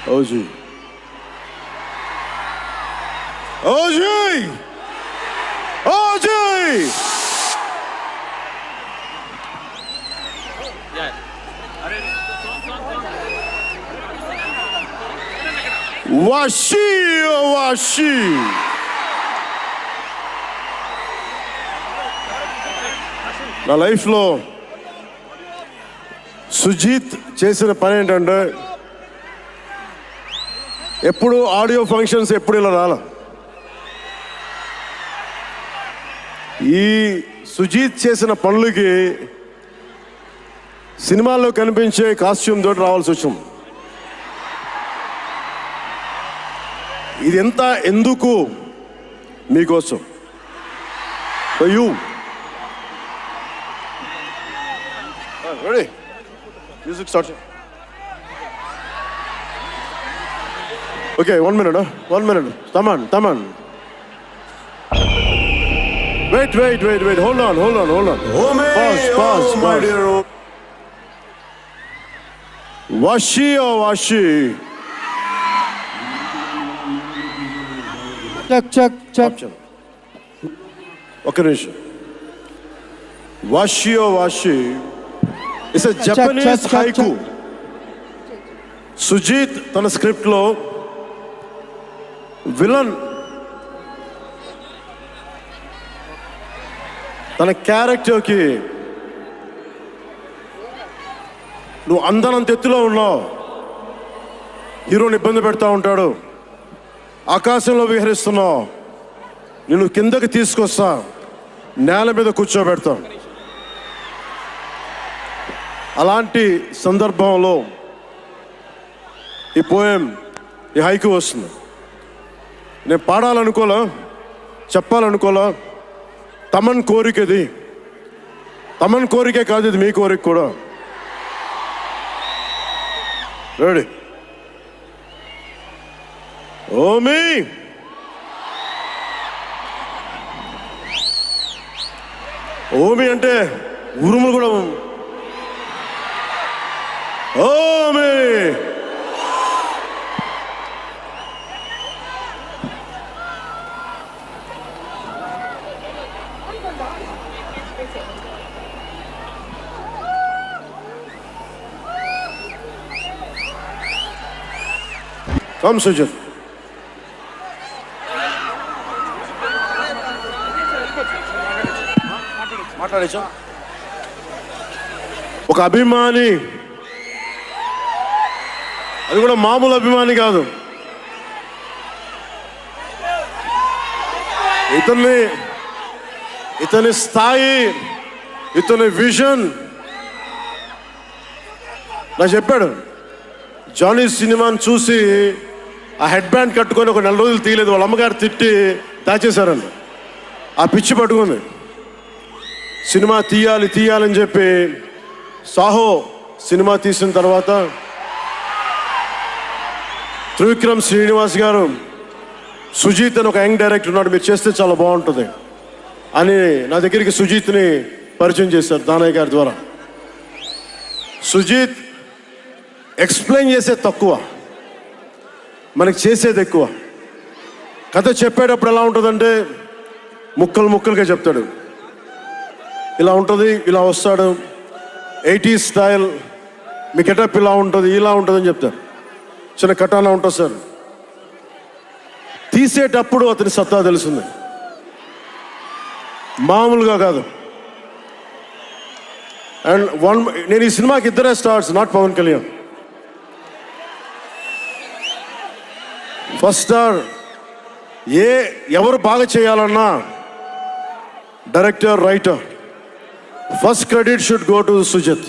OG OG OG Vashi Vashi నా లైఫ్లో సుజీత్ చేసిన పని ఏంటంటే ఎప్పుడు ఆడియో ఫంక్షన్స్ ఎప్పుడు ఇలా రాల. ఈ సుజీత్ చేసిన పనులకి సినిమాల్లో కనిపించే కాస్ట్యూమ్ తోటి రావాల్సి వచ్చింది. ఇది ఎంత ఎందుకు మీకోసం you ready music start. Okay 1 minute. Taman wait hold on pause washi check okay nish washi is a Japanese haiku. Sujeeth తన స్క్రిప్ట్లో విలన్ తన క్యారెక్టర్కి నువ్వు అందనంత ఎత్తులో ఉన్నావు, హీరోని ఇబ్బంది పెడతా ఉంటాడు, ఆకాశంలో విహరిస్తున్నావు, నిన్ను కిందకి తీసుకొస్తా, నేల మీద కూర్చోబెడతా. అలాంటి సందర్భంలో ఈ పోయం ఈ హైకు వస్తుంది. నేను పాడాలనుకోలా, చెప్పాలనుకోలా. తమన్ కోరిక ఇది, తమన్ కోరికే కాదు, ఇది మీ కోరిక కూడా. రెడీ ఓమి ఓమి అంటే ఉరుములు కూడా. ఓమి కమ్ సుజిత్. మాట్లాడేచ్చా? ఒక అభిమాని, అది కూడా మామూలు అభిమాని కాదు, ఇతని స్థాయి, ఇతని విజన్ నాకు చెప్పాడు. జానీ సినిమాని చూసి ఆ హెడ్ బ్యాండ్ కట్టుకొని ఒక 4 రోజులు తీయలేదు, వాళ్ళ అమ్మగారు తిట్టి దాచేశారండి. ఆ పిచ్చి పట్టుకుంది, సినిమా తీయాలని చెప్పి. సాహో సినిమా తీసిన తర్వాత త్రివిక్రమ్ శ్రీనివాస్ గారు, సుజీత్ అని ఒక యంగ్ డైరెక్టర్ ఉన్నాడు, మీరు చేస్తే చాలా బాగుంటుంది అని నా దగ్గరికి సుజీత్ని పరిచయం చేశారు దానయ్య గారి ద్వారా. సుజీత్ ఎక్స్ప్లెయిన్ చేసేది తక్కువ, మనకి చేసేది ఎక్కువ. కథ చెప్పేటప్పుడు ఎలా ఉంటుందంటే ముక్కలుగా చెప్తాడు. ఇలా ఉంటుంది, ఇలా వస్తాడు, 80s స్టైల్, మీ గెటప్ ఇలా ఉంటుంది, ఇలా ఉంటుందని చెప్తారు. చిన్న కటానా ఉంటుంది సార్. తీసేటప్పుడు అతని సత్తా తెలుస్తుంది, మామూలుగా కాదు. అండ్ నేను ఈ సినిమాకి ఇద్దరే stars, not Pawan Kalyan. First star ఎవరు బాగా చేయాలన్నా director, writer, first credit should go to Sujeeth.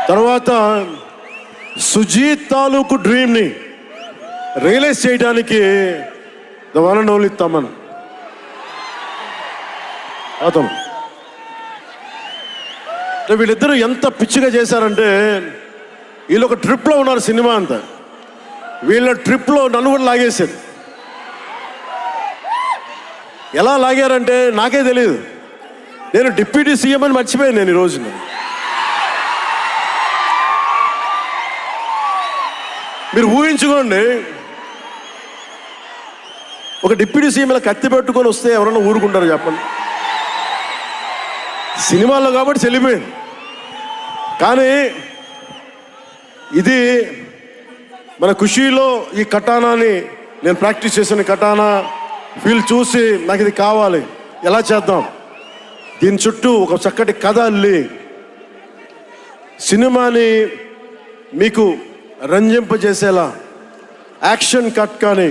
తర్వాత సుజీత్ తాలూకు డ్రీమ్ని రియలైజ్ చేయడానికి the one and only Thaman. అతను వీళ్ళిద్దరూ ఎంత పిచ్చిగా చేశారంటే, వీళ్ళు ఒక ట్రిప్లో ఉన్నారు సినిమా అంతా. వీళ్ళ ట్రిప్లో నన్ను కూడా లాగేశారు. ఎలా లాగారంటే నాకే తెలియదు. నేను డిప్యూటీ సీఎం అని మర్చిపోయాను నేను ఈ రోజున. మీరు ఊహించుకోండి, ఒక డిప్యూటీ సీఎం ఇలా కత్తి పెట్టుకొని వస్తే ఎవరన్నా ఊరుకుంటారు చెప్పండి? సినిమాల్లో కాబట్టి చెల్లిపోయింది. కానీ ఇది మన ఖుషీలో ఈ కటానాని నేను ప్రాక్టీస్ చేసిన కటానా ఫీల్ చూసి నాకు ఇది కావాలి, ఎలా చేద్దాం, దీని చుట్టూ ఒక చక్కటి కథ అల్లి సినిమాని మీకు రంజింపజేసేలా యాక్షన్ కట్ కానీ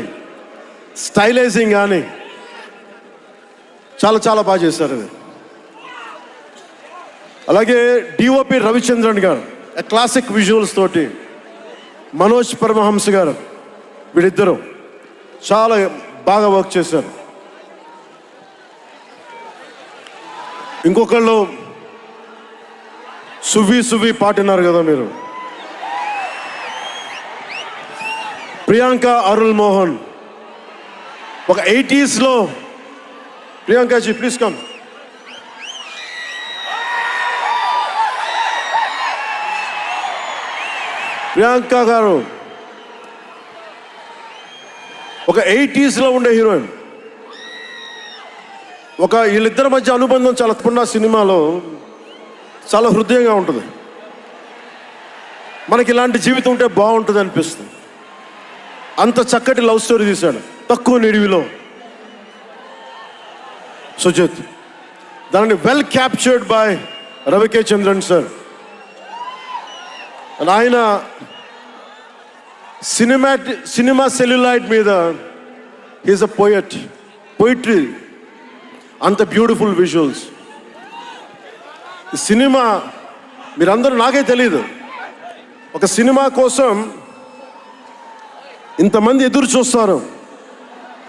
స్టైలైజింగ్ కానీ చాలా చాలా బాగా చేశారు అది. అలాగే డిఓపి రవిచంద్రన్ గారు క్లాసిక్ విజువల్స్ తోటి, మనోజ్ పరమహంస గారు, వీళ్ళిద్దరూ చాలా బాగా వర్క్ చేశారు. ఇంకొకళ్ళు సువి పాటినారు కదా మీరు, ప్రియాంక అరుల్ మోహన్. ఒక 80s లో ప్రియాంకాజీ ప్లీజ్ కమ్. ప్రియాంక గారు ఒక 80s లో ఉండే హీరోయిన్. ఒక వీళ్ళిద్దరి మధ్య అనుబంధం చాలా తప్పకుండా సినిమాలో చాలా హృదయంగా ఉంటుంది. మనకి ఇలాంటి జీవితం ఉంటే బాగుంటుంది అనిపిస్తుంది. అంత చక్కటి లవ్ స్టోరీ తీశాడు తక్కువ నిడివిలో సుజిత్. దానిని well captured by రవికే Chandran sir. ఆయన సినిమా సెల్యులాయిడ్ మీద హీస్ అ పోయిట్రీ, అంత బ్యూటిఫుల్ విజువల్స్. సినిమా మీరందరూ, నాకే తెలియదు, ఒక సినిమా కోసం ఇంతమంది ఎదురు చూస్తారు.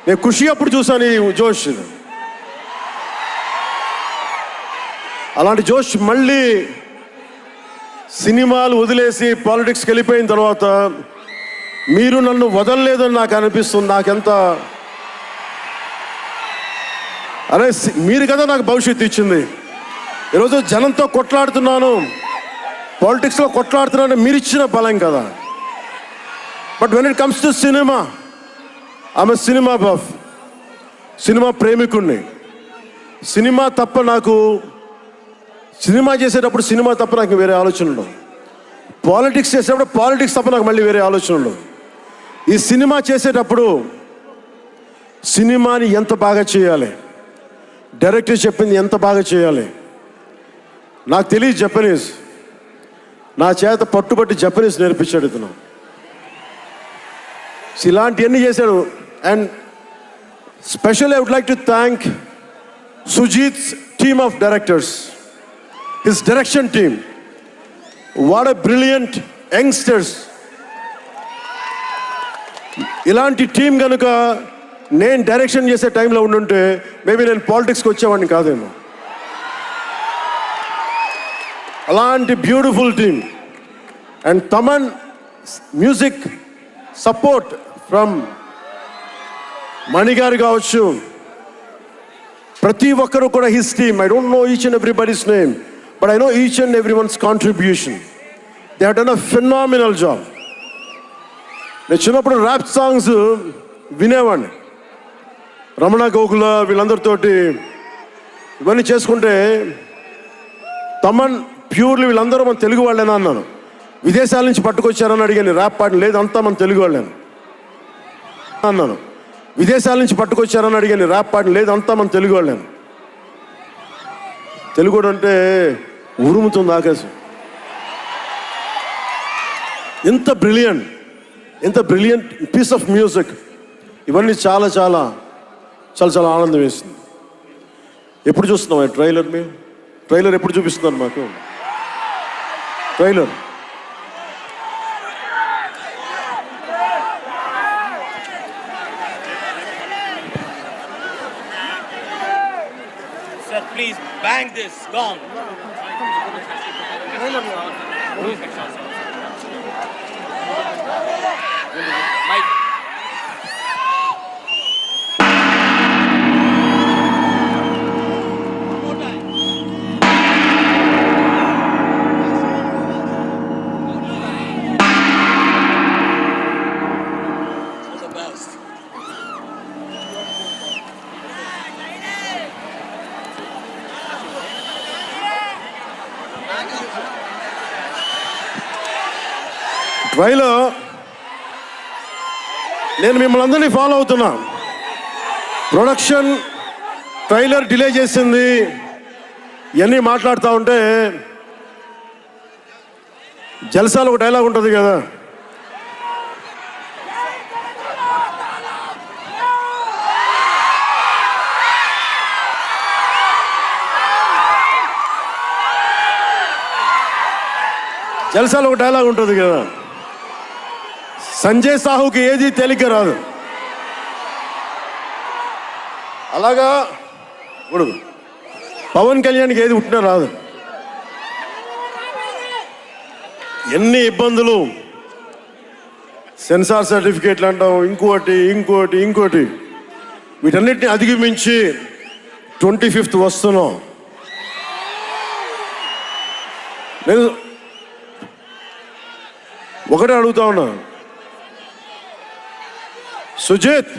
నేను ఖుషి అప్పుడు చూశాను ఈ జోష్. అలాంటి జోష్ మళ్ళీ సినిమాలు వదిలేసి పాలిటిక్స్కి వెళ్ళిపోయిన తర్వాత మీరు నన్ను వదలలేదని నాకు అనిపిస్తుంది. నాకెంత అరే, మీరు కదా నాకు భవిష్యత్తు ఇచ్చింది. ఈరోజు జనంతో కొట్లాడుతున్నాను, పాలిటిక్స్లో కొట్లాడుతున్నాను, మీరు ఇచ్చిన బలం కదా. But when it comes to cinema, ఆమె సినిమా బఫ్, సినిమా ప్రేమికుణ్ణి. సినిమా తప్ప నాకు, సినిమా చేసేటప్పుడు సినిమా తప్ప నాకు వేరే ఆలోచన ఉండవు. పాలిటిక్స్ చేసేటప్పుడు పాలిటిక్స్ తప్ప నాకు మళ్ళీ వేరే ఆలోచన ఉండవు. ఈ సినిమా చేసేటప్పుడు సినిమాని ఎంత బాగా చేయాలి, డైరెక్టర్ చెప్పింది ఎంత బాగా చేయాలి. నాకు తెలియదు జపనీస్, నా చేత పట్టుబట్టి జపనీస్ నేర్పించాడు ఇతను. ఇలాంటివన్నీ చేశాడు. And specially I would like to thank Sujeeth's team of directors, his direction team. What a brilliant youngsters. ఇలాంటి టీం కనుక నేను డైరెక్షన్ చేసే టైంలో ఉండుంటే మేబీ నేను పాలిటిక్స్కి వచ్చేవాడిని కాదేమో. అలాంటి beautiful team. And Thaman music support from మణిగారు కావచ్చు, ప్రతి ఒక్కరు కూడా his team. I don't know each and everybody's name, but I know each and every one's contribution. They have done a phenomenal job. నేను చిన్నప్పుడు ర్యాప్ సాంగ్స్ వినేవాడిని, రమణ గోకుల వీళ్ళందరితోటి ఇవన్నీ చేసుకుంటే. తమన్ ప్యూర్లీ వీళ్ళందరూ మన తెలుగు వాళ్ళేనా అన్నాను. విదేశాల నుంచి పట్టుకొచ్చారని అడిగాను. ర్యాప్ పాట లేదు, అంతా మన తెలుగు వాళ్ళేనా అన్నాను. విదేశాల నుంచి పట్టుకొచ్చారని అడిగాను. ర్యాప్ పాట లేదు, అంతా మన తెలుగు వాళ్ళేనా. తెలుగు అంటే ఉరుముతుంది ఆకాశం. ఎంత బ్రిలియంట్ పీస్ ఆఫ్ మ్యూజిక్. ఇవన్నీ చాలా చాలా చాలా చాలా ఆనందం వేస్తుంది. ఎప్పుడు చూస్తున్నాం ట్రైలర్? మేము ట్రైలర్ ఎప్పుడు చూపిస్తున్నారు మాకు? Trailer Sir, please bang this gong. Mike. Trailer నేను మిమ్మల్ని అందరినీ ఫాలో అవుతున్నా. ప్రొడక్షన్ ట్రైలర్ డిలే చేసింది ఇవన్నీ మాట్లాడుతూ ఉంటే జల్సాలో ఒక డైలాగ్ ఉంటుంది కదా, జల్సాలో ఒక డైలాగ్ ఉంటుంది కదా, సంజయ్ సాహుకి ఏది తేలిక రాదు. అలాగా ఇప్పుడు పవన్ కళ్యాణ్కి ఏది పుట్టినా రాదు. ఎన్ని ఇబ్బందులు, సెన్సార్ సర్టిఫికేట్లు అంటాం, ఇంకోటి వీటన్నిటిని అధిగమించి 25th వస్తున్నాం. నేను ఒకటే అడుగుతా ఉన్నా, సుజిత్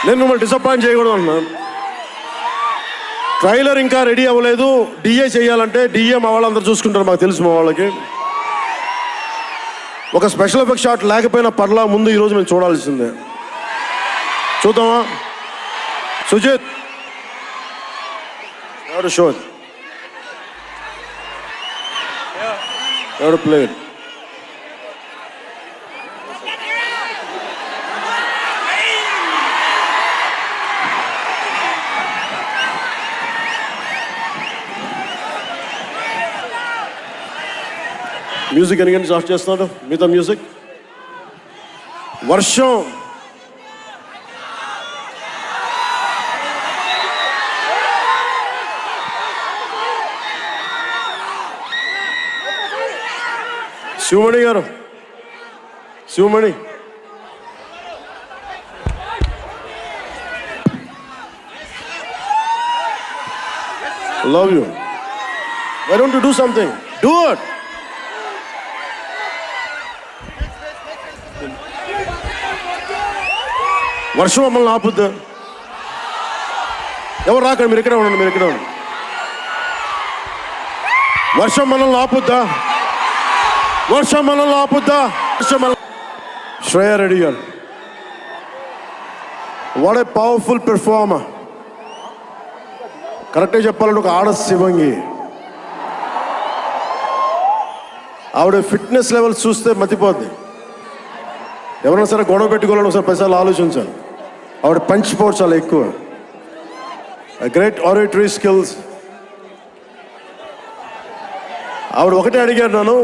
నేను మిమ్మల్ని డిసప్పాయింట్ చేయకూడదు అన్నాను. ట్రైలర్ ఇంకా రెడీ అవ్వలేదు. డిఏ చేయాలంటే డిఏ మా వాళ్ళందరూ చూసుకుంటారు, మాకు తెలుసు. మా వాళ్ళకి ఒక స్పెషల్ ఎఫెక్ట్ షాట్ లేకపోయినా పర్లా, ముందు ఈరోజు మేము చూడాల్సిందే. చూద్దామా? సుజిత్ ఎవరు షో ఎవరు ప్లే మ్యూజిక్ ఎందుకంటే స్టార్ట్ చేస్తున్నాడు. మిగతా మ్యూజిక్ వర్షం శివమణి గారు, Sivamani love you. Why don't you do something? Do it. వర్షం మమ్మల్ని ఆపుద్దా? ఎవరు రాకండి, మీరు ఇక్కడే ఉండండి. వర్షం మనల్ని ఆపుద్దా? శ్రేయ రెడ్డి గారు, వాట్ ఏ పవర్ఫుల్ పెర్ఫార్మర్. కరెక్ట్గా చెప్పాలంటే ఒక ఆడ శివంగి. ఆవిడ ఫిట్నెస్ లెవెల్స్ చూస్తే మతిపోద్ది. ఎవరైనా సరే గొడవ పెట్టుకోవాలని ఒకసారి 10 సార్లు ఆలోచించాలి. ఆవిడ పంచ్ పవర్ చాలా ఎక్కువ. Great oratory skills. ఆవిడ ఒకటే అడిగారు నన్ను,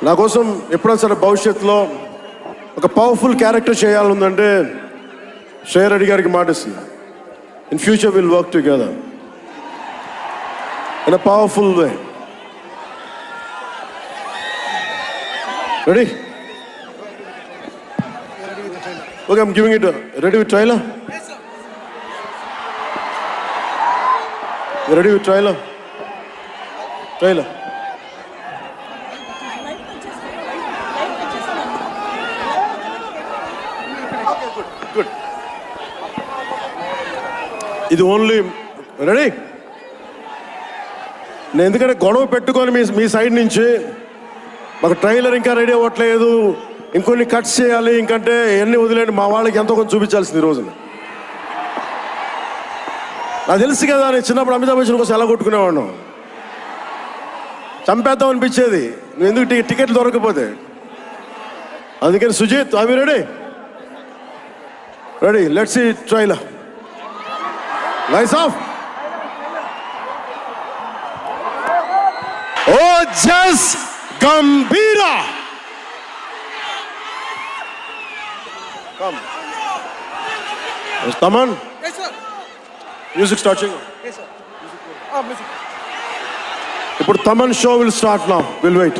నా కోసం ఎప్పుడైనా సరే భవిష్యత్తులో ఒక పవర్ఫుల్ క్యారెక్టర్ చేయాలంటే శ్రేయ రెడ్డి గారికి మాటిస్తుంది. In future will work together in a powerful way. Ready? Okay, I'm giving it. Ready with trailer? Yes, sir. You ready with trailer? Trailer. Okay, good. ఇది ఓన్లీ రెడీ. నేను ఎందుకంటే గొడవ పెట్టుకొని మీ సైడ్ నుంచి మాకు ట్రైలర్ ఇంకా రెడీ అవ్వట్లేదు, ఇంకొన్ని కట్స్ చేయాలి, ఇంకంటే ఎన్ని వదిలేండి, మా వాళ్ళకి ఎంతో కొంచెం చూపించాల్సింది ఈ రోజున. నాకు తెలుసు కదా, నేను చిన్నప్పుడు అమితాబ్ బచ్చన్ కోసం ఎలా కొట్టుకునేవాడు, చంపేద్దాం అనిపించేది, నువ్వు ఎందుకు టికెట్లు దొరకకపోతే. అందుకని సుజిత్, అవి ready, let's see trailer. Lights off. OG's Gambira. Come. Yes, Taman. Yes, sir. Music starting. Yes, sir. Music. Now Taman show will start now. We'll wait.